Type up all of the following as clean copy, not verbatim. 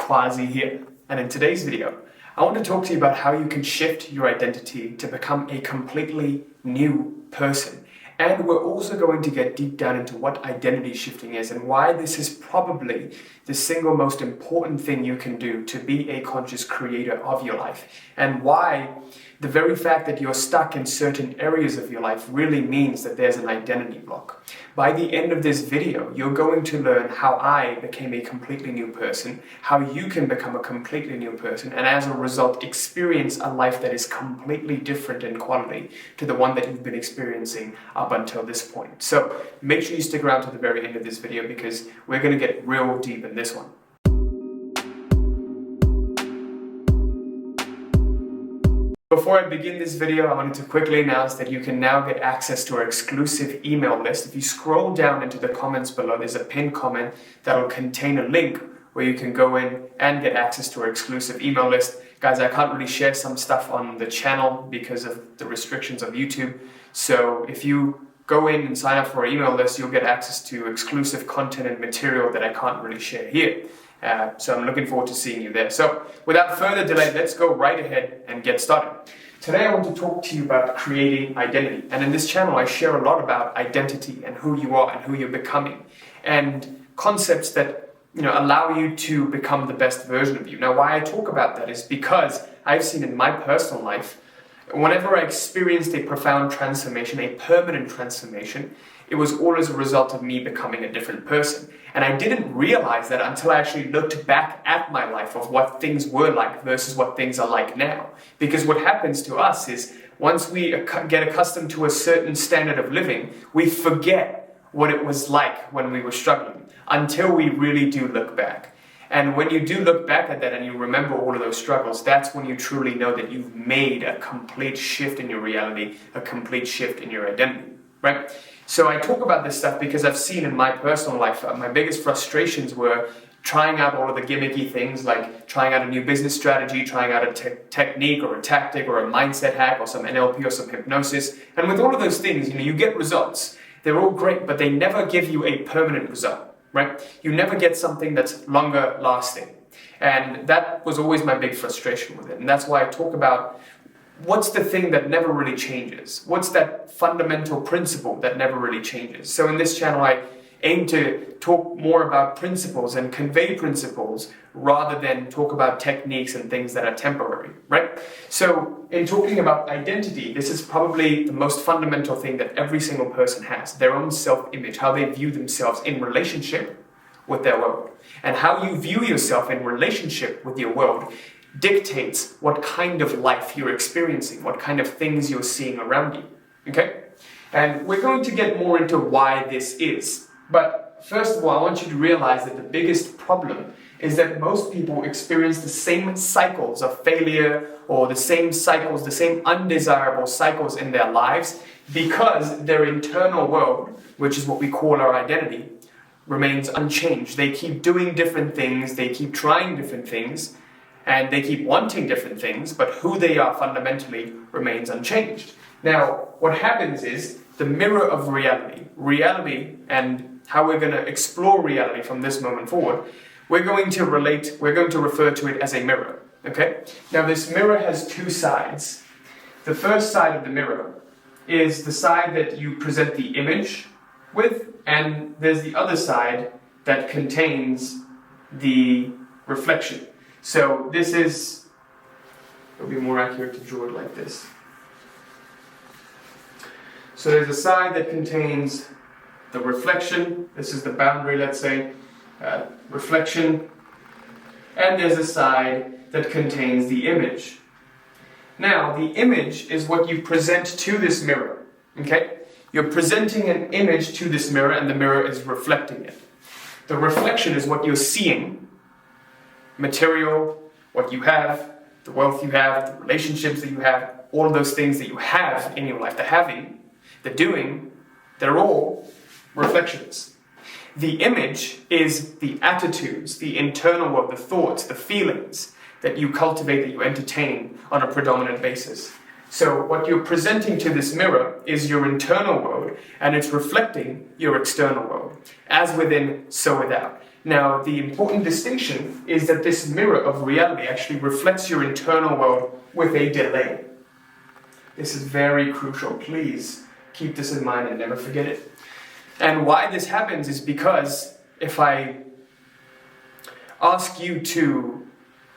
Quasi here, and in today's video, I want to talk to you about how you can shift your identity to become a completely new person. And we're also going to get deep down into what identity shifting is and why this is probably the single most important thing you can do to be a conscious creator of your life, and why the very fact that you're stuck in certain areas of your life really means that there's an identity block. By the end of this video, you're going to learn how I became a completely new person, how you can become a completely new person, and as a result experience a life that is completely different in quality to the one that you've been experiencing up until this point. So make sure you stick around to the very end of this video because we're going to get real deep in this one. Before I begin this video, I wanted to quickly announce that you can now get access to our exclusive email list. If you scroll down into the comments below, there's a pinned comment that will contain a link where you can go in and get access to our exclusive email list. Guys, I can't really share some stuff on the channel because of the restrictions of YouTube. So if you go in and sign up for our email list, you'll get access to exclusive content and material that I can't really share here. So I'm looking forward to seeing you there. So without further delay, let's go right ahead and get started. Today I want to talk to you about creating identity. And in this channel I share a lot about identity and who you are and who you're becoming, and concepts that allow you to become the best version of you. Now why I talk about that is because I've seen in my personal life, whenever I experienced a profound transformation, a permanent transformation, it was all as a result of me becoming a different person. And I didn't realize that until I actually looked back at my life of what things were like versus what things are like now. Because what happens to us is once we get accustomed to a certain standard of living, we forget what it was like when we were struggling until we really do look back. And when you do look back at that and you remember all of those struggles, that's when you truly know that you've made a complete shift in your reality, a complete shift in your identity, right? So I talk about this stuff because I've seen in my personal life, my biggest frustrations were trying out all of the gimmicky things like trying out a new business strategy, trying out a technique or a tactic or a mindset hack or some NLP or some hypnosis. And with all of those things, you get results. They're all great, but they never give you a permanent result. Right? You never get something that's longer lasting. And that was always my big frustration with it. And that's why I talk about what's the thing that never really changes? What's that fundamental principle that never really changes? So in this channel, I aim to talk more about principles and convey principles rather than talk about techniques and things that are temporary, right? So in talking about identity, this is probably the most fundamental thing that every single person has, their own self-image, how they view themselves in relationship with their world. And how you view yourself in relationship with your world dictates what kind of life you're experiencing, what kind of things you're seeing around you, okay? And we're going to get more into why this is. But first of all, I want you to realize that the biggest problem is that most people experience the same cycles of failure or the same cycles, the same undesirable cycles in their lives because their internal world, which is what we call our identity, remains unchanged. They keep doing different things, they keep trying different things, and they keep wanting different things, but who they are fundamentally remains unchanged. Now, what happens is the mirror of reality and how we're going to explore reality from this moment forward, we're going to refer to it as a mirror, okay? Now this mirror has two sides. The first side of the mirror is the side that you present the image with, and there's the other side that contains the reflection. So this is, it'll be more accurate to draw it like this. So there's a side that contains the reflection, this is the boundary, let's say, reflection, and there's a side that contains the image. Now, the image is what you present to this mirror, okay? You're presenting an image to this mirror and the mirror is reflecting it. The reflection is what you're seeing, material, what you have, the wealth you have, the relationships that you have, all of those things that you have in your life, the having, the doing, they're all reflections. The image is the attitudes, the internal world, the thoughts, the feelings that you cultivate, that you entertain on a predominant basis. So what you're presenting to this mirror is your internal world, and it's reflecting your external world. As within, so without. Now, the important distinction is that this mirror of reality actually reflects your internal world with a delay. This is very crucial. Please keep this in mind and never forget it. And why this happens is because if I ask you to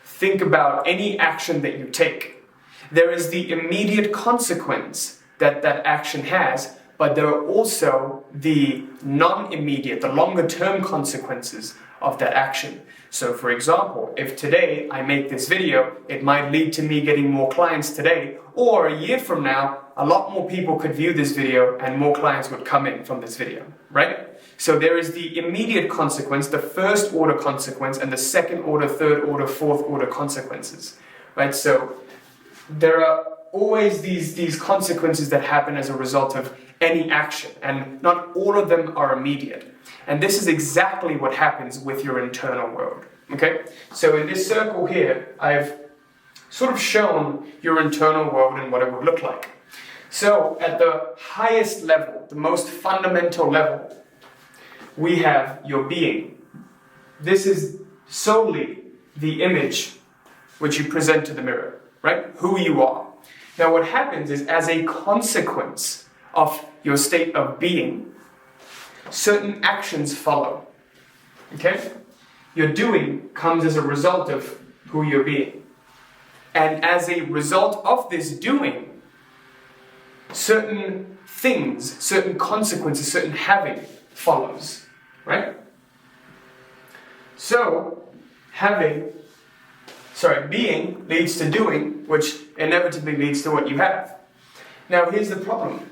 think about any action that you take, there is the immediate consequence that that action has, but there are also the non-immediate, the longer-term consequences of that action. So for example, if today I make this video, it might lead to me getting more clients today, or a year from now, a lot more people could view this video and more clients would come in from this video, right? So there is the immediate consequence, the first order consequence, and the second order, third order, fourth order consequences, right? So there are always these consequences that happen as a result of any action, and not all of them are immediate. And this is exactly what happens with your internal world, okay? So in this circle here, I've sort of shown your internal world and what it would look like. So at the highest level, the most fundamental level, we have your being. This is solely the image which you present to the mirror, right? Who you are. Now what happens is, as a consequence of your state of being, certain actions follow, okay? Your doing comes as a result of who you're being. And as a result of this doing, certain things, certain consequences, certain having follows, right? So, being leads to doing, which inevitably leads to what you have. Now here's the problem.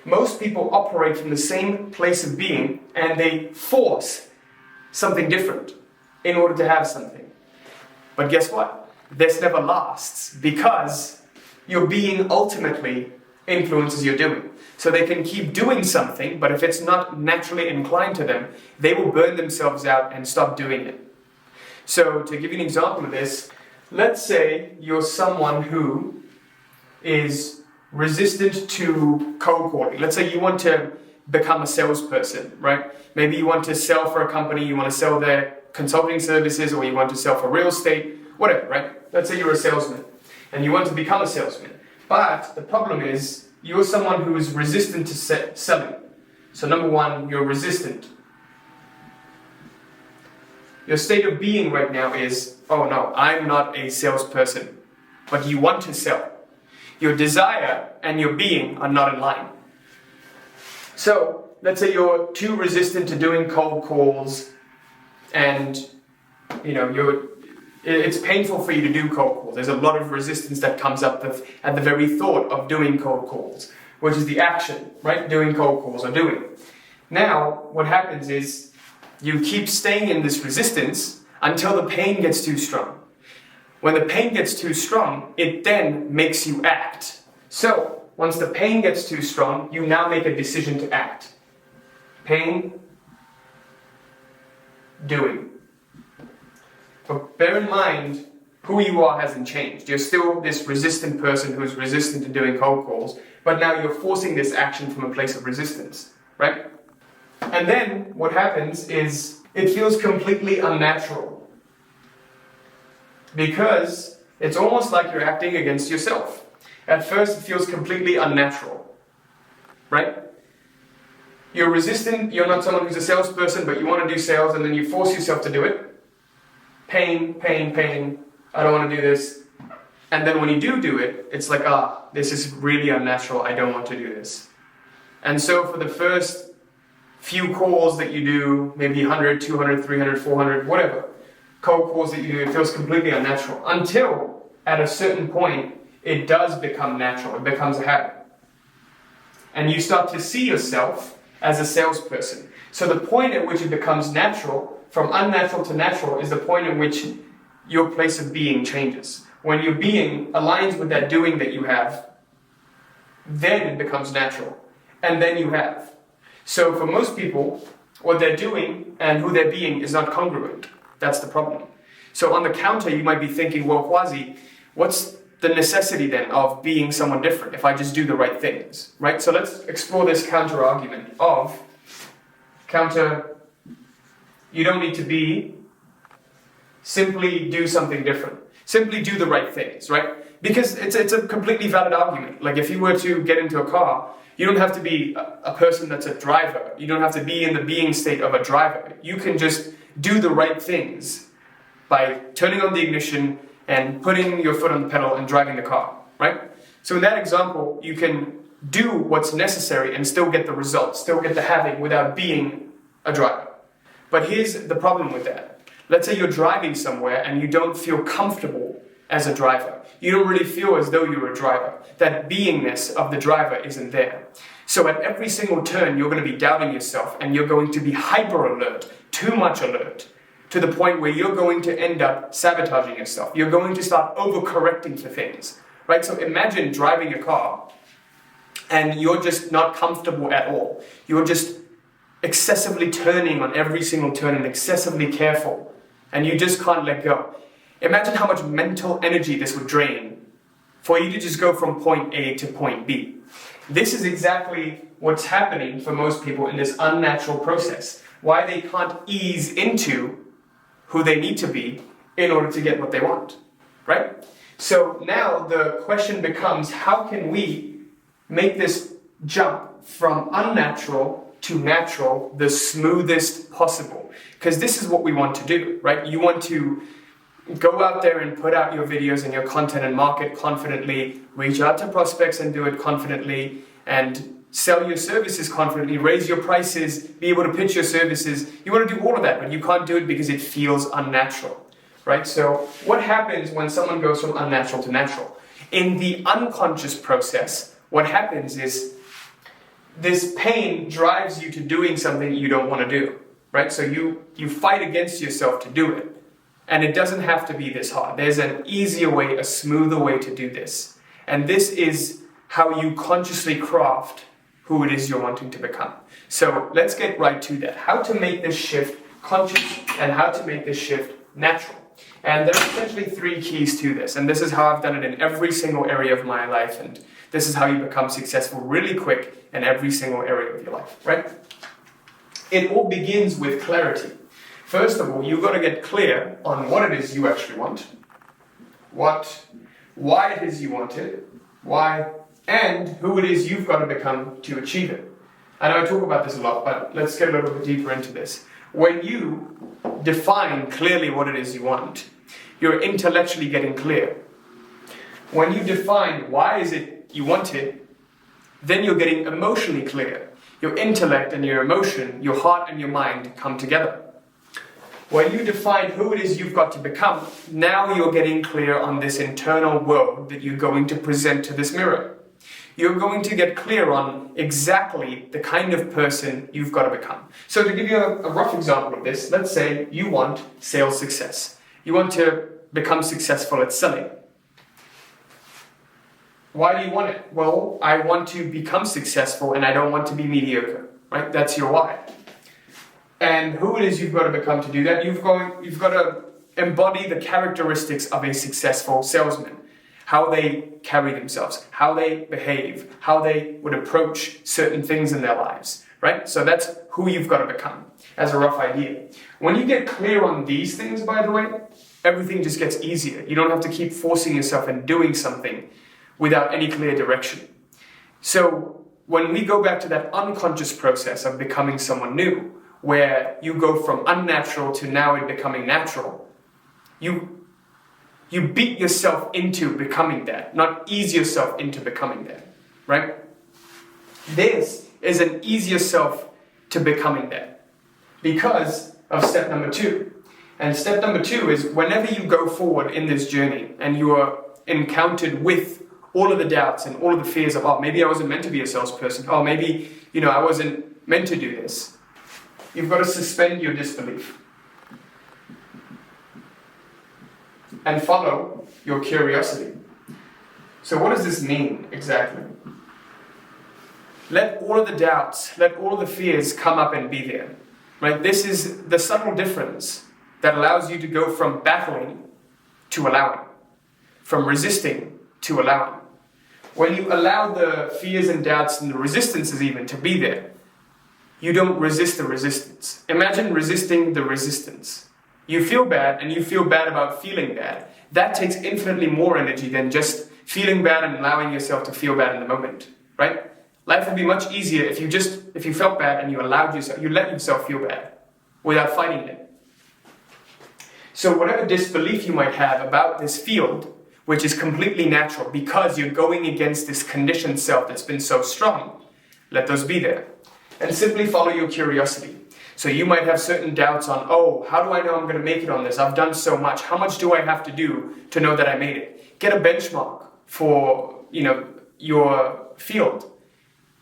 Most people operate from the same place of being and they force something different in order to have something. But guess what? This never lasts because your being ultimately influences your doing. So they can keep doing something, but if it's not naturally inclined to them, they will burn themselves out and stop doing it. So to give you an example of this, let's say you're someone who is resistant to cold calling. Let's say you want to become a salesperson, right? Maybe you want to sell for a company, you want to sell their consulting services, or you want to sell for real estate, whatever, right? Let's say you're a salesman and you want to become a salesman. But the problem is you're someone who is resistant to selling. So number one, you're resistant. Your state of being right now is, oh no, I'm not a salesperson, but you want to sell. Your desire and your being are not in line. So let's say you're too resistant to doing cold calls, and it's painful for you to do cold calls. There's a lot of resistance that comes up at the very thought of doing cold calls, which is the action, right? Doing cold calls or doing. Now, what happens is you keep staying in this resistance until the pain gets too strong. When the pain gets too strong, it then makes you act. So, once the pain gets too strong, you now make a decision to act. Pain, doing. But bear in mind, who you are hasn't changed. You're still this resistant person who's resistant to doing cold calls, but now you're forcing this action from a place of resistance, right? And then what happens is it feels completely unnatural. Because it's almost like you're acting against yourself. At first it feels completely unnatural, right? You're resistant, you're not someone who's a salesperson, but you want to do sales, and then you force yourself to do it. Pain, pain, pain, I don't want to do this. And then when you do it, it's like, this is really unnatural, I don't want to do this. And so for the first few calls that you do, maybe 100, 200, 300, 400, whatever, cold calls that you do, it feels completely unnatural. Until, at a certain point, it does become natural, it becomes a habit. And you start to see yourself as a salesperson. So the point at which it becomes natural, from unnatural to natural, is the point at which your place of being changes. When your being aligns with that doing that you have, then it becomes natural. And then you have. So for most people, what they're doing and who they're being is not congruent. That's the problem. So on the counter, you might be thinking, well, Kwazi, what's the necessity then of being someone different if I just do the right things, right? So let's explore this counter argument of You don't need to be. Simply do something different. Simply do the right things, right? Because it's a completely valid argument. Like if you were to get into a car, you don't have to be a person that's a driver. You don't have to be in the being state of a driver. You can just do the right things by turning on the ignition and putting your foot on the pedal and driving the car, right? So in that example, you can do what's necessary and still get the results, still get the having without being a driver. But here's the problem with that. Let's say you're driving somewhere and you don't feel comfortable as a driver. You don't really feel as though you're a driver. That beingness of the driver isn't there. So at every single turn, you're going to be doubting yourself and you're going to be hyper alert, too much alert, to the point where you're going to end up sabotaging yourself. You're going to start overcorrecting for things, right? So imagine driving a car and you're just not comfortable at all. You're just excessively turning on every single turn and excessively careful, and you just can't let go. Imagine how much mental energy this would drain for you to just go from point A to point B. This is exactly what's happening for most people in this unnatural process. Why they can't ease into who they need to be in order to get what they want, right? So now the question becomes, how can we make this jump from unnatural to natural the smoothest possible? Because this is what we want to do, right? You want to go out there and put out your videos and your content and market confidently, reach out to prospects and do it confidently, and sell your services confidently, raise your prices, be able to pitch your services. You want to do all of that, but you can't do it because it feels unnatural, right? So what happens when someone goes from unnatural to natural? In the unconscious process, what happens is this pain drives you to doing something you don't want to do, right? So you fight against yourself to do it. And it doesn't have to be this hard. There's an easier way, a smoother way to do this. And this is how you consciously craft who it is you're wanting to become. So let's get right to that. How to make this shift conscious and how to make this shift natural. And there are essentially 3 keys to this. And this is how I've done it in every single area of my life. And this is how you become successful really quick in every single area of your life, right? It all begins with clarity. First of all, you've got to get clear on what it is you actually want, why it is you want it, and who it is you've got to become to achieve it. I know I talk about this a lot, but let's get a little bit deeper into this. When you define clearly what it is you want, you're intellectually getting clear. When you define why is it you want it, then you're getting emotionally clear. Your intellect and your emotion, your heart and your mind come together. When you define who it is you've got to become, now you're getting clear on this internal world that you're going to present to this mirror. You're going to get clear on exactly the kind of person you've got to become. So to give you a rough example of this, let's say you want sales success. You want to become successful at selling. Why do you want it? Well, I want to become successful and I don't want to be mediocre, right? That's your why. And who it is you've got to become to do that, you've got to embody the characteristics of a successful salesman. How they carry themselves, how they behave, how they would approach certain things in their lives, right? So that's who you've got to become, as a rough idea. When you get clear on these things, by the way, everything just gets easier. You don't have to keep forcing yourself and doing something without any clear direction. So when we go back to that unconscious process of becoming someone new, where you go from unnatural to now it becoming natural, you beat yourself into becoming that, not ease yourself into becoming that, right? This is an ease yourself to becoming that because of step number 2. And step number 2 is whenever you go forward in this journey and you are encountered with all of the doubts and all of the fears of, oh, maybe I wasn't meant to be a salesperson. Oh, maybe, I wasn't meant to do this. You've got to suspend your disbelief and follow your curiosity. So what does this mean exactly? Let all of the doubts, let all of the fears come up and be there. Right? This is the subtle difference that allows you to go from battling to allowing, from resisting to allowing. When you allow the fears and doubts and the resistances even to be there, you don't resist the resistance. Imagine resisting the resistance. You feel bad and you feel bad about feeling bad. That takes infinitely more energy than just feeling bad and allowing yourself to feel bad in the moment, right? Life would be much easier if you felt bad and you let yourself feel bad without fighting it. So whatever disbelief you might have about this field, which is completely natural because you're going against this conditioned self that's been so strong, let those be there. And simply follow your curiosity. So you might have certain doubts on, oh, how do I know I'm going to make it on this? I've done so much. How much do I have to do to know that I made it? Get a benchmark for, your field.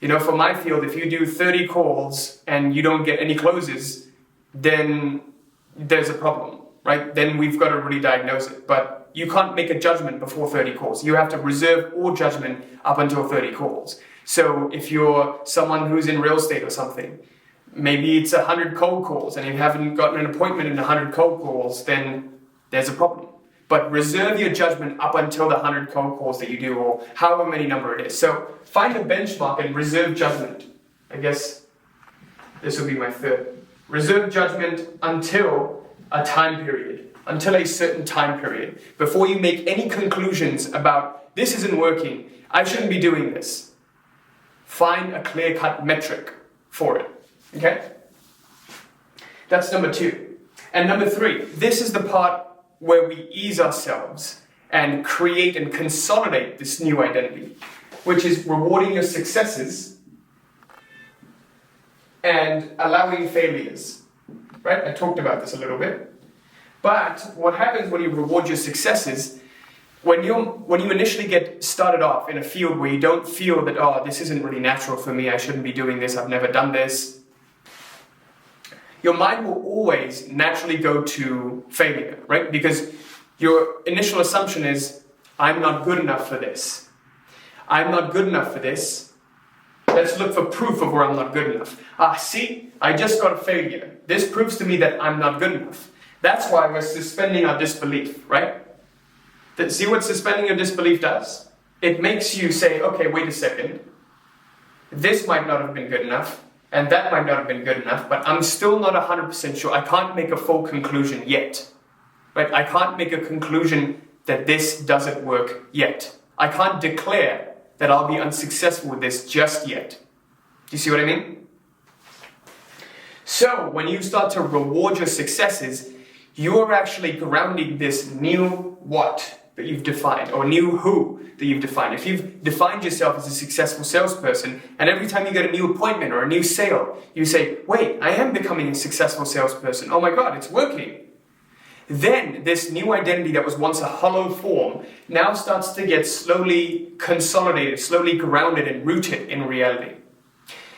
For my field, if you do 30 calls and you don't get any closes, then there's a problem, right? Then we've got to really diagnose it. But you can't make a judgment before 30 calls. You have to reserve all judgment up until 30 calls. So if you're someone who's in real estate or something, maybe it's 100 cold calls and you haven't gotten an appointment in 100 cold calls, then there's a problem. But reserve your judgment up until the 100 cold calls that you do, or however many number it is. So find a benchmark and reserve judgment. I guess this will be my third. Reserve judgment until a time period, until a certain time period, before you make any conclusions about this isn't working, I shouldn't be doing this. Find a clear-cut metric for it, okay? That's number 2. And number 3, this is the part where we ease ourselves and create and consolidate this new identity, which is rewarding your successes and allowing failures, right? I talked about this a little bit. But what happens when you reward your successes, when you initially get started off in a field where you don't feel that, oh, this isn't really natural for me, I shouldn't be doing this, I've never done this, your mind will always naturally go to failure, right? Because your initial assumption is, I'm not good enough for this. I'm not good enough for this. Let's look for proof of where I'm not good enough. See, I just got a failure. This proves to me that I'm not good enough. That's why we're suspending our disbelief, right? See what suspending your disbelief does? It makes you say, okay, wait a second. This might not have been good enough, and that might not have been good enough, but I'm still not 100% sure. I can't make a full conclusion yet, right? I can't make a conclusion that this doesn't work yet. I can't declare that I'll be unsuccessful with this just yet. Do you see what I mean? So when you start to reward your successes, you're actually grounding this new what that you've defined, or new who that you've defined. If you've defined yourself as a successful salesperson, and every time you get a new appointment or a new sale, you say, wait, I am becoming a successful salesperson. Oh my God, it's working. Then this new identity that was once a hollow form now starts to get slowly consolidated, slowly grounded and rooted in reality.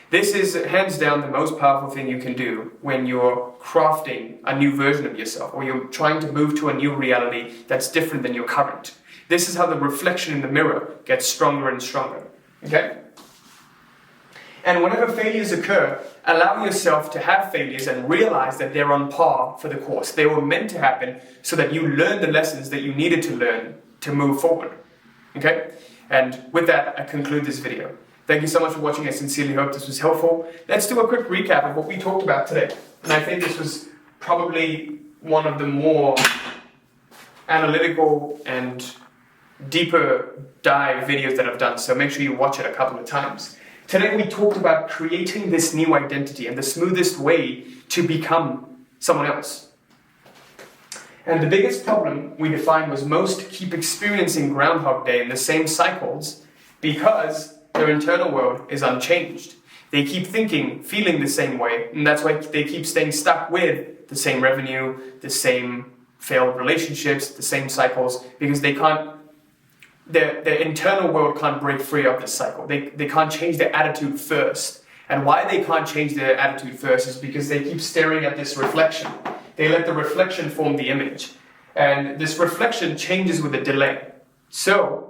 This is hands down the most powerful thing you can do when you're crafting a new version of yourself, or you're trying to move to a new reality that's different than your current. This is how the reflection in the mirror gets stronger and stronger, okay? And whenever failures occur, allow yourself to have failures and realize that they're on par for the course. They were meant to happen so that you learn the lessons that you needed to learn to move forward, okay? And with that, I conclude this video. Thank you so much for watching. I sincerely hope this was helpful. Let's do a quick recap of what we talked about today. And I think this was probably one of the more analytical and deeper dive videos that I've done. So make sure you watch it a couple of times. Today we talked about creating this new identity and the smoothest way to become someone else. And the biggest problem we defined was most keep experiencing Groundhog Day in the same cycles because their internal world is unchanged. They keep thinking, feeling the same way, and that's why they keep staying stuck with the same revenue, the same failed relationships, the same cycles, because they can't, their internal world can't break free of this cycle. They can't change their attitude first. And why they can't change their attitude first is because they keep staring at this reflection. They let the reflection form the image. And this reflection changes with a delay. So,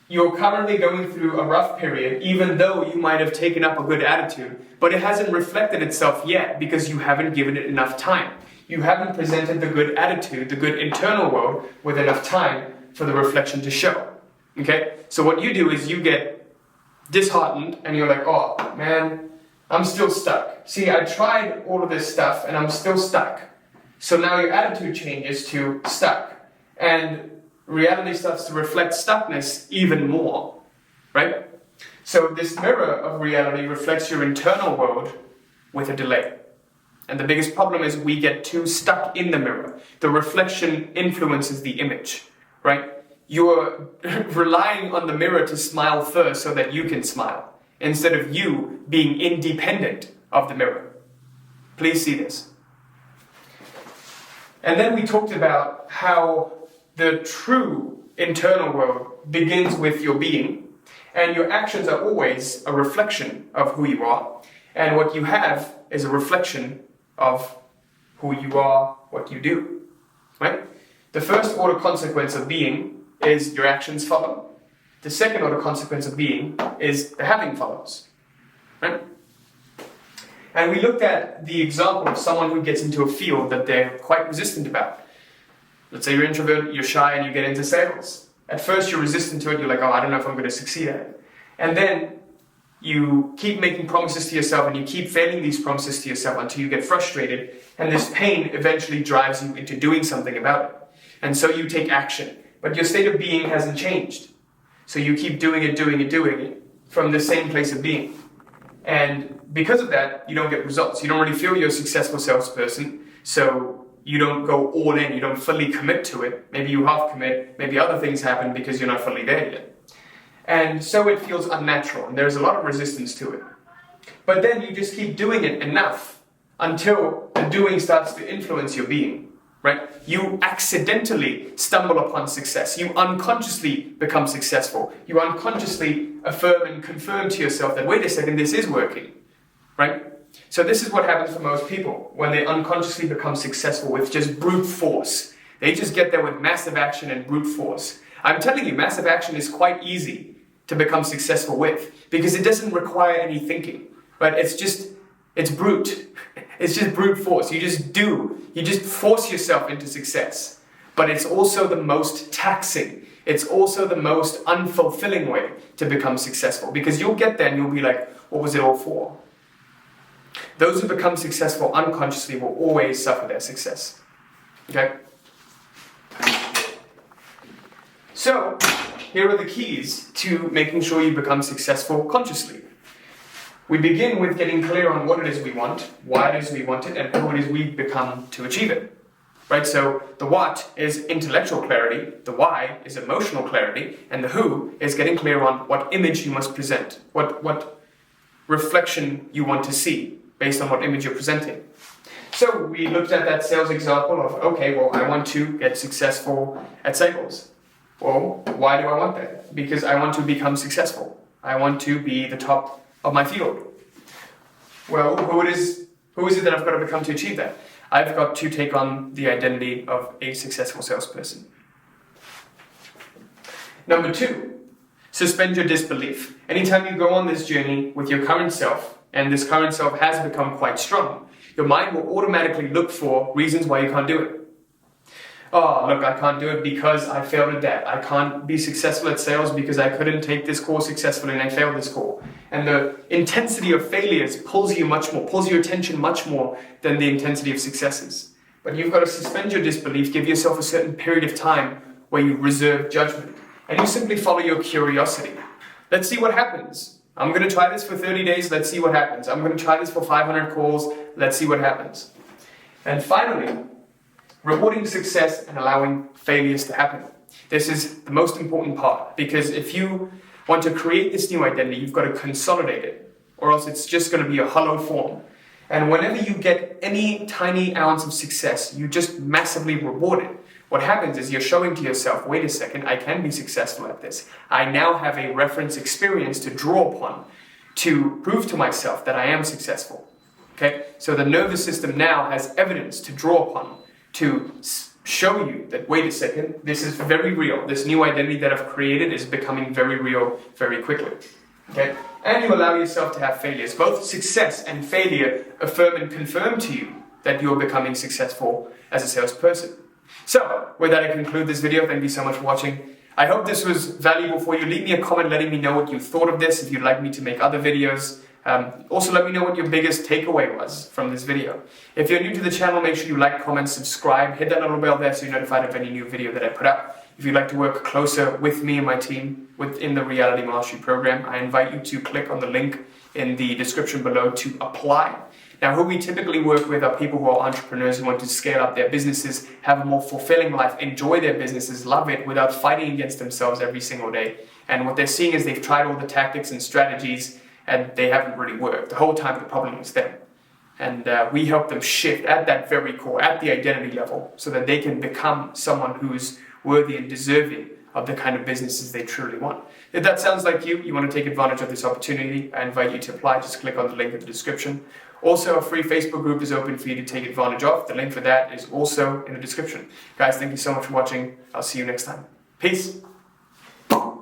you're currently going through a rough period, even though you might have taken up a good attitude, but it hasn't reflected itself yet because you haven't given it enough time. You haven't presented the good attitude, the good internal world, with enough time for the reflection to show. Okay? So what you do is you get disheartened and you're like, oh man, I'm still stuck. See, I tried all of this stuff and I'm still stuck. So now your attitude changes to stuck. And reality starts to reflect stuckness even more, right? So this mirror of reality reflects your internal world with a delay. And the biggest problem is we get too stuck in the mirror. The reflection influences the image, right? You're relying on the mirror to smile first so that you can smile, instead of you being independent of the mirror. Please see this. And then we talked about how the true internal world begins with your being, and your actions are always a reflection of who you are, and what you have is a reflection of who you are, what you do, right? The first order consequence of being is your actions follow. The second order consequence of being is the having follows, right? And we looked at the example of someone who gets into a field that they're quite resistant about. Let's say you're introverted, you're shy, and you get into sales. At first you're resistant to it, you're like, oh, I don't know if I'm going to succeed at it. And then you keep making promises to yourself and you keep failing these promises to yourself until you get frustrated, and this pain eventually drives you into doing something about it. And so you take action, but your state of being hasn't changed. So you keep doing it from the same place of being. And because of that, you don't get results. You don't really feel you're a successful salesperson, so you don't go all in, you don't fully commit to it. Maybe you half commit, maybe other things happen because you're not fully there yet. And so it feels unnatural, and there's a lot of resistance to it. But then you just keep doing it enough until the doing starts to influence your being, right? You accidentally stumble upon success. You unconsciously become successful. You unconsciously affirm and confirm to yourself that, wait a second, this is working, right? So this is what happens for most people when they unconsciously become successful with just brute force. They just get there with massive action and brute force. I'm telling you, massive action is quite easy to become successful with because it doesn't require any thinking, right? It's brute. It's just brute force. You just force yourself into success. But it's also the most taxing. It's also the most unfulfilling way to become successful, because you'll get there and you'll be like, what was it all for? Those who become successful unconsciously will always suffer their success. Okay? So, here are the keys to making sure you become successful consciously. We begin with getting clear on what it is we want, why it is we want it, and who it is we become to achieve it. Right? So the what is intellectual clarity, the why is emotional clarity, and the who is getting clear on what image you must present, what reflection you want to see based on what image you're presenting. So we looked at that sales example of, okay, well, I want to get successful at sales. Well, why do I want that? Because I want to become successful. I want to be the top of my field. Well, who is it that I've got to become to achieve that? I've got to take on the identity of a successful salesperson. Number 2, suspend your disbelief. Anytime you go on this journey with your current self, and this current self has become quite strong, your mind will automatically look for reasons why you can't do it. Oh, look, I can't do it because I failed at that. I can't be successful at sales because I couldn't take this course successfully and I failed this course. And the intensity of failures pulls your attention much more than the intensity of successes. But you've got to suspend your disbelief, give yourself a certain period of time where you reserve judgment. And you simply follow your curiosity. Let's see what happens. I'm going to try this for 30 days, let's see what happens. I'm going to try this for 500 calls, let's see what happens. And finally, rewarding success and allowing failures to happen. This is the most important part, because if you want to create this new identity, you've got to consolidate it, or else it's just going to be a hollow form. And whenever you get any tiny ounce of success, you just massively reward it. What happens is you're showing to yourself, wait a second, I can be successful at this. I now have a reference experience to draw upon to prove to myself that I am successful. Okay? So the nervous system now has evidence to draw upon to show you that, wait a second, this is very real. This new identity that I've created is becoming very real very quickly. Okay? And you allow yourself to have failures. Both success and failure affirm and confirm to you that you're becoming successful as a salesperson. So, with that I conclude this video. Thank you so much for watching. I hope this was valuable for you. Leave me a comment letting me know what you thought of this, if you'd like me to make other videos. Also, let me know what your biggest takeaway was from this video. If you're new to the channel, make sure you like, comment, subscribe, hit that little bell there so you're notified of any new video that I put up. If you'd like to work closer with me and my team within the Reality Mastery Program, I invite you to click on the link in the description below to apply. Now, who we typically work with are people who are entrepreneurs who want to scale up their businesses, have a more fulfilling life, enjoy their businesses, love it without fighting against themselves every single day. And what they're seeing is they've tried all the tactics and strategies and they haven't really worked. The whole time the problem was them. And we help them shift at that very core, at the identity level, so that they can become someone who's worthy and deserving of the kind of businesses they truly want. If that sounds like you want to take advantage of this opportunity, I invite you to apply. Just click on the link in the description. Also, a free Facebook group is open for you to take advantage of. The link for that is also in the description. Guys, thank you so much for watching. I'll see you next time. Peace.